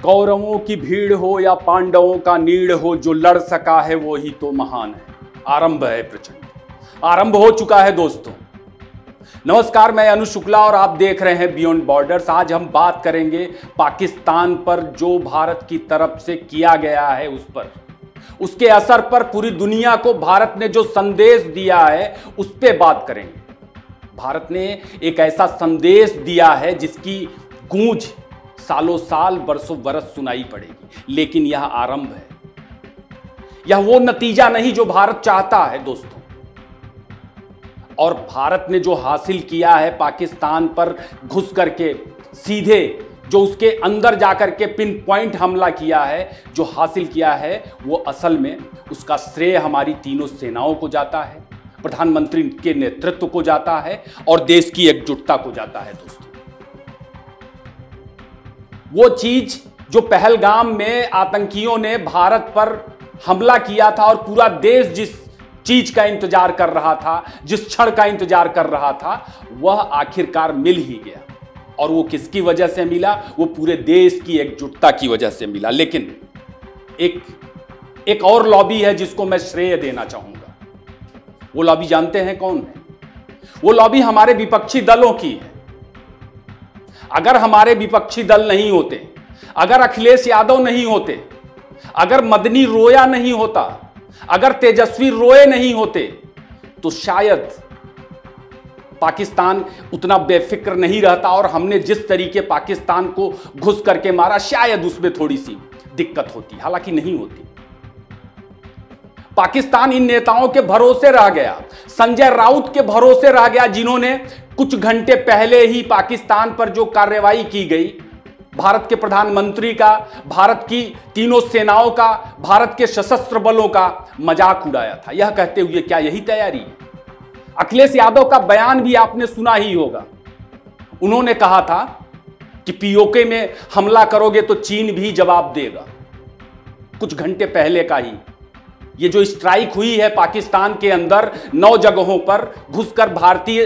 कौरवों की भीड़ हो या पांडवों का नीड़ हो, जो लड़ सका है वो ही तो महान है। आरंभ है प्रचंड, आरंभ हो चुका है दोस्तों। नमस्कार, मैं अनु शुक्ला और आप देख रहे हैं बियॉन्ड बॉर्डर्स। आज हम बात करेंगे पाकिस्तान पर जो भारत की तरफ से किया गया है, उस पर, उसके असर पर, पूरी दुनिया को भारत ने जो संदेश दिया है उस पर बात करेंगे। भारत ने एक ऐसा संदेश दिया है जिसकी गूंज सालों साल बरसों बरस सुनाई पड़ेगी, लेकिन यह आरंभ है। यह वो नतीजा नहीं जो भारत चाहता है दोस्तों। और भारत ने जो हासिल किया है पाकिस्तान पर घुस करके, सीधे जो उसके अंदर जाकर के पिन पॉइंट हमला किया है, जो हासिल किया है, वो असल में उसका श्रेय हमारी तीनों सेनाओं को जाता है, प्रधानमंत्री के नेतृत्व को जाता है और देश की एकजुटता को जाता है दोस्तों। वो चीज जो पहलगाम में आतंकियों ने भारत पर हमला किया था और पूरा देश जिस चीज का इंतजार कर रहा था, जिस क्षण का इंतजार कर रहा था, वह आखिरकार मिल ही गया। और वो किसकी वजह से मिला? वो पूरे देश की एकजुटता की वजह से मिला। लेकिन एक और लॉबी है जिसको मैं श्रेय देना चाहूंगा। वो लॉबी जानते हैं कौन है? वो लॉबी हमारे विपक्षी दलों की है। अगर हमारे विपक्षी दल नहीं होते, अगर अखिलेश यादव नहीं होते, अगर मदनी रोया नहीं होता, अगर तेजस्वी रोए नहीं होते, तो शायद पाकिस्तान उतना बेफिक्र नहीं रहता और हमने जिस तरीके पाकिस्तान को घुस करके मारा, शायद उसमें थोड़ी सी दिक्कत होती, हालांकि नहीं होती। पाकिस्तान इन नेताओं के भरोसे रह गया, संजय राउत के भरोसे रह गया, जिन्होंने कुछ घंटे पहले ही पाकिस्तान पर जो कार्रवाई की गई, भारत के प्रधानमंत्री का, भारत की तीनों सेनाओं का, भारत के सशस्त्र बलों का मजाक उड़ाया था, यह कहते हुए क्या यही तैयारी है? अखिलेश यादव का बयान भी आपने सुना ही होगा। उन्होंने कहा था कि पीओके में हमला करोगे तो चीन भी जवाब देगा। कुछ घंटे पहले का ही ये जो स्ट्राइक हुई है पाकिस्तान के अंदर 9 जगहों पर घुसकर भारतीय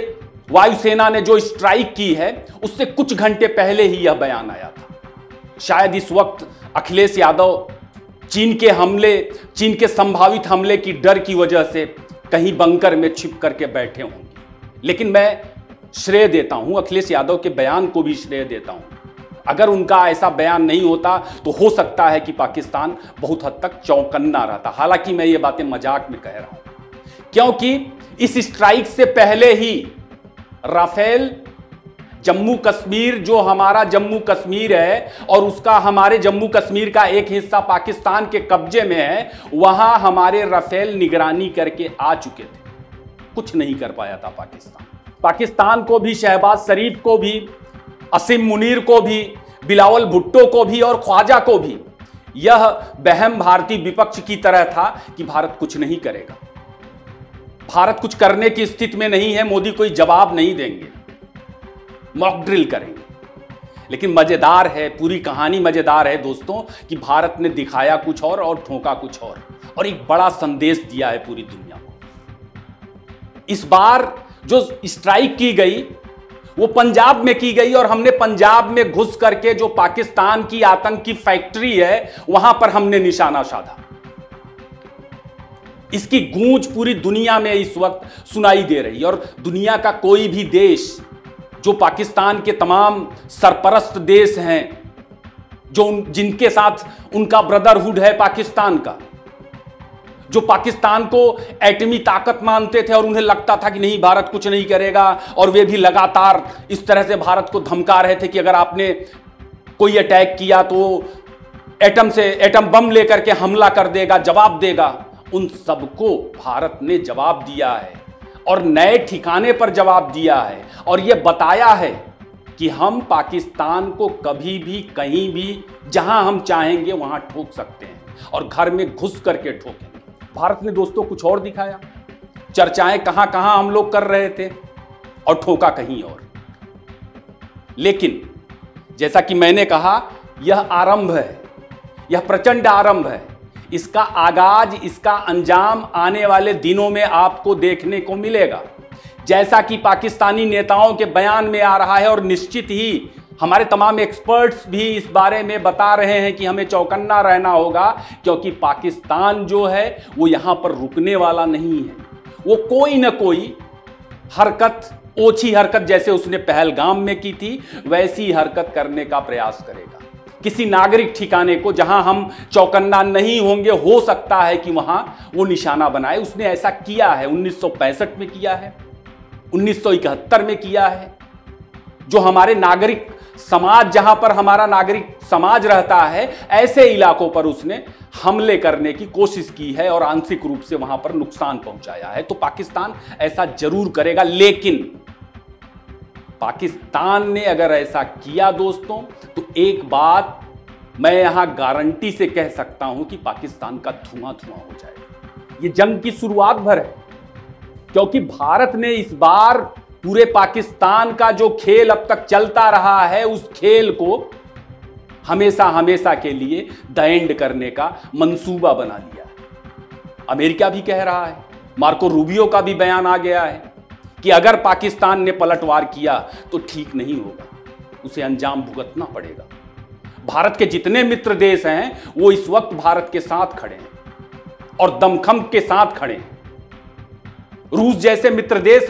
वायुसेना ने जो स्ट्राइक की है, उससे कुछ घंटे पहले ही यह बयान आया था। शायद इस वक्त अखिलेश यादव चीन के संभावित हमले की डर की वजह से कहीं बंकर में छिप करके बैठे होंगे। लेकिन मैं श्रेय देता हूं, अखिलेश यादव के बयान को भी श्रेय देता हूं। अगर उनका ऐसा बयान नहीं होता तो हो सकता है कि पाकिस्तान बहुत हद तक चौकन्ना रहता। हालांकि मैं ये बातें मजाक में कह रहा हूं, क्योंकि इस स्ट्राइक से पहले ही राफेल, जम्मू कश्मीर, जो हमारा जम्मू कश्मीर है और उसका, हमारे जम्मू कश्मीर का एक हिस्सा पाकिस्तान के कब्जे में है, वहां हमारे राफेल निगरानी करके आ चुके थे। कुछ नहीं कर पाया था पाकिस्तान को भी, शहबाज शरीफ को भी, असीम मुनीर को भी, बिलावल भुट्टो को भी और ख्वाजा को भी यह बहम भारतीय विपक्ष की तरह था कि भारत कुछ नहीं करेगा, भारत कुछ करने की स्थिति में नहीं है, मोदी कोई जवाब नहीं देंगे, मॉक ड्रिल करेंगे। लेकिन मजेदार है, पूरी कहानी मजेदार है दोस्तों, कि भारत ने दिखाया कुछ और ठोका कुछ और एक बड़ा संदेश दिया है पूरी दुनिया को। इस बार जो स्ट्राइक की गई वो पंजाब में की गई और हमने पंजाब में घुस करके जो पाकिस्तान की आतंक की फैक्ट्री है, वहां पर हमने निशाना साधा। इसकी गूंज पूरी दुनिया में इस वक्त सुनाई दे रही है और दुनिया का कोई भी देश, जो पाकिस्तान के तमाम सरपरस्त देश हैं, जिनके साथ उनका ब्रदरहुड है पाकिस्तान का, जो पाकिस्तान को एटमी ताकत मानते थे और उन्हें लगता था कि नहीं, भारत कुछ नहीं करेगा, और वे भी लगातार इस तरह से भारत को धमका रहे थे कि अगर आपने कोई अटैक किया तो एटम बम लेकर के हमला कर देगा, जवाब देगा। उन सबको भारत ने जवाब दिया है और नए ठिकाने पर जवाब दिया है और यह बताया है कि हम पाकिस्तान को कभी भी, कहीं भी, जहां हम चाहेंगे वहां ठोक सकते हैं और घर में घुस करके ठोकेंगे। भारत ने दोस्तों कुछ और दिखाया। चर्चाएं कहां कहां हम लोग कर रहे थे और ठोका कहीं और। लेकिन जैसा कि मैंने कहा, यह आरंभ है, यह प्रचंड आरंभ है। इसका आगाज, इसका अंजाम आने वाले दिनों में आपको देखने को मिलेगा। जैसा कि पाकिस्तानी नेताओं के बयान में आ रहा है और निश्चित ही हमारे तमाम एक्सपर्ट्स भी इस बारे में बता रहे हैं कि हमें चौकन्ना रहना होगा, क्योंकि पाकिस्तान जो है वो यहां पर रुकने वाला नहीं है। वो कोई ना कोई हरकत, ओछी हरकत, जैसे उसने पहलगाम में की थी वैसी हरकत करने का प्रयास करेगा। किसी नागरिक ठिकाने को जहां हम चौकन्ना नहीं होंगे, हो सकता है कि वहां वो निशाना बनाए। उसने ऐसा किया है, 1965 में किया है, 1971 में किया है। जो हमारे नागरिक समाज, जहां पर हमारा नागरिक समाज रहता है, ऐसे इलाकों पर उसने हमले करने की कोशिश की है और आंशिक रूप से वहां पर नुकसान पहुंचाया है। तो पाकिस्तान ऐसा जरूर करेगा, लेकिन पाकिस्तान ने अगर ऐसा किया दोस्तों, तो एक बात मैं यहां गारंटी से कह सकता हूं कि पाकिस्तान का धुआं धुआं हो जाएगा। ये जंग की शुरुआत भर है, क्योंकि भारत ने इस बार पूरे पाकिस्तान का जो खेल अब तक चलता रहा है, उस खेल को हमेशा हमेशा के लिए द एंड करने का मंसूबा बना लिया है। अमेरिका भी कह रहा है, मार्को रूबियो का भी बयान आ गया है कि अगर पाकिस्तान ने पलटवार किया तो ठीक नहीं होगा, उसे अंजाम भुगतना पड़ेगा। भारत के जितने मित्र देश हैं वो इस वक्त भारत के साथ खड़े हैं और दमखम के साथ खड़े हैं। रूस जैसे मित्र देश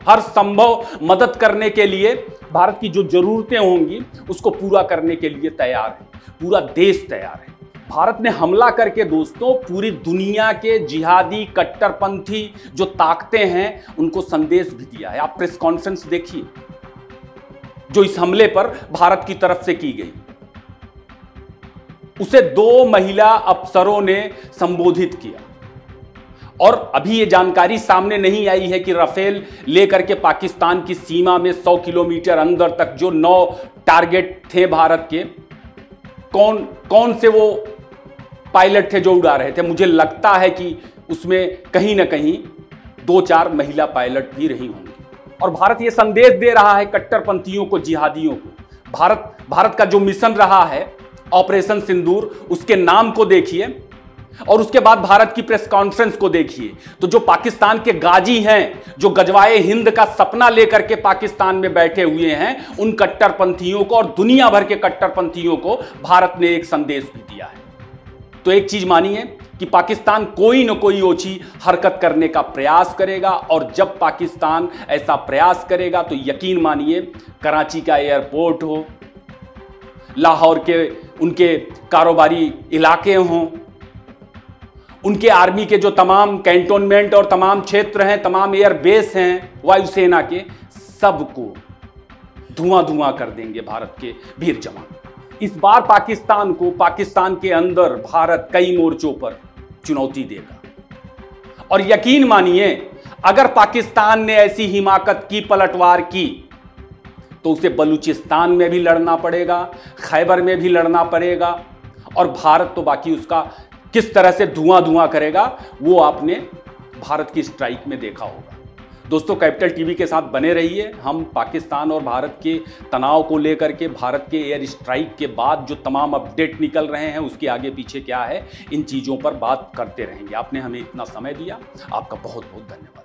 हर संभव मदद करने के लिए, भारत की जो जरूरतें होंगी उसको पूरा करने के लिए तैयार है। पूरा देश तैयार है। भारत ने हमला करके दोस्तों पूरी दुनिया के जिहादी कट्टरपंथी जो ताकतें हैं उनको संदेश भी दिया है। आप प्रेस कॉन्फ्रेंस देखिए जो इस हमले पर भारत की तरफ से की गई, उसे 2 महिला अफसरों ने संबोधित किया। और अभी ये जानकारी सामने नहीं आई है कि राफेल लेकर के पाकिस्तान की सीमा में 100 किलोमीटर अंदर तक जो 9 टारगेट थे भारत के, कौन से वो पायलट थे जो उड़ा रहे थे। मुझे लगता है कि उसमें कहीं ना कहीं 2-4 महिला पायलट भी रही होंगी। और भारत ये संदेश दे रहा है कट्टरपंथियों को, जिहादियों को। भारत का जो मिशन रहा है ऑपरेशन सिंदूर, उसके नाम को देखिए और उसके बाद भारत की प्रेस कॉन्फ्रेंस को देखिए, तो जो पाकिस्तान के गाजी हैं, जो गजवाए हिंद का सपना लेकर के पाकिस्तान में बैठे हुए हैं, उन कट्टरपंथियों को और दुनिया भर के कट्टरपंथियों को भारत ने एक संदेश भी दिया है। तो एक चीज मानिए कि पाकिस्तान कोई न कोई ओछी हरकत करने का प्रयास करेगा, और जब पाकिस्तान ऐसा प्रयास करेगा तो यकीन मानिए, कराची का एयरपोर्ट हो, लाहौर के उनके कारोबारी इलाके हों, उनके आर्मी के जो तमाम कैंटोनमेंट और तमाम क्षेत्र हैं, तमाम एयर बेस हैं वायुसेना के, सबको धुआं धुआं कर देंगे भारत के वीर जवान। इस बार पाकिस्तान को, पाकिस्तान के अंदर भारत कई मोर्चों पर चुनौती देगा। और यकीन मानिए, अगर पाकिस्तान ने ऐसी हिमाकत की, पलटवार की, तो उसे बलूचिस्तान में भी लड़ना पड़ेगा, खैबर में भी लड़ना पड़ेगा, और भारत तो बाकी उसका किस तरह से धुआं धुआं करेगा वो आपने भारत की स्ट्राइक में देखा होगा। दोस्तों, कैपिटल टीवी के साथ बने रहिए। हम पाकिस्तान और भारत के तनाव को लेकर के, भारत के एयर स्ट्राइक के बाद जो तमाम अपडेट निकल रहे हैं उसके आगे पीछे क्या है, इन चीज़ों पर बात करते रहेंगे। आपने हमें इतना समय दिया, आपका बहुत बहुत धन्यवाद।